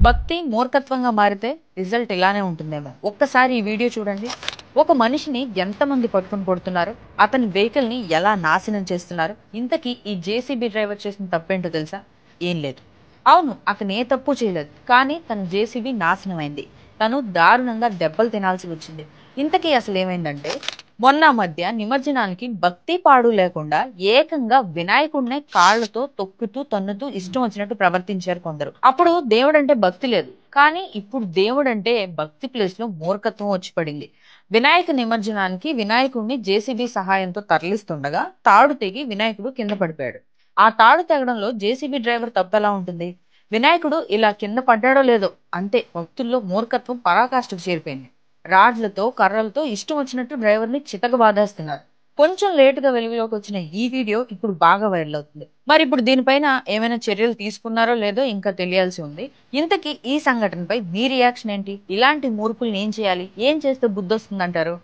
భక్తి మూర్ఖత్వంగా మారితే రిజల్ట్ ఇలానే ఉంటుందేమో. ఒక్కసారి ఈ వీడియో చూడండి. ఒక మనిషిని ఎంతమంది పట్టుకొని కొడుతున్నారు, అతని వెహికల్ని ఎలా నాశనం చేస్తున్నారు. ఇంతకీ ఈ జేసీబీ డ్రైవర్ చేసిన తప్పేంటో తెలుసా? ఏం లేదు. అవును, అతను ఏ తప్పు చేయలేదు, కానీ తన జేసీబీ నాశనం అయింది. తను దారుణంగా దెబ్బలు తినాల్సి వచ్చింది. ఇంతకీ అసలు ఏమైందంటే, మొన్న మధ్య నిమజ్జనానికి భక్తి పాడు లేకుండా ఏకంగా వినాయకుడినే కాళ్ళతో తొక్కుతూ తన్నుతూ ఇష్టం వచ్చినట్టు ప్రవర్తించారు కొందరు. అప్పుడు దేవుడంటే భక్తి లేదు, కానీ ఇప్పుడు దేవుడంటే భక్తి ప్లేస్ లో మూర్ఖత్వం వచ్చి పడింది. వినాయక నిమజ్జనానికి వినాయకుడిని జేసీబీ సహాయంతో తరలిస్తుండగా తాడు తెగి వినాయకుడు కింద పడిపోయాడు. ఆ తాడు తెగడంలో జేసీబీ డ్రైవర్ తప్పు ఎలా ఉంటుంది? వినాయకుడు ఇలా కింద పడ్డాడో లేదో, అంతే భక్తుల్లో మూర్ఖత్వం పరాకాష్ఠకు చేరిపోయింది. రాడ్లతో కర్రలతో ఇష్టం వచ్చినట్టు డ్రైవర్ని చితకబాదేస్తున్నారు. కొంచెం లేటుగా వెలుగులోకి వచ్చిన ఈ వీడియో ఇప్పుడు బాగా వైరల్ అవుతుంది. మరి ఇప్పుడు దీనిపైన ఏమైనా చర్యలు తీసుకున్నారో లేదో ఇంకా తెలియాల్సి ఉంది. ఇంతకీ ఈ సంఘటనపై మీ రియాక్షన్ ఏంటి? ఇలాంటి మూర్ఖుల్ని ఏం చేయాలి? ఏం చేస్తే బుద్ధి వస్తుందంటారు?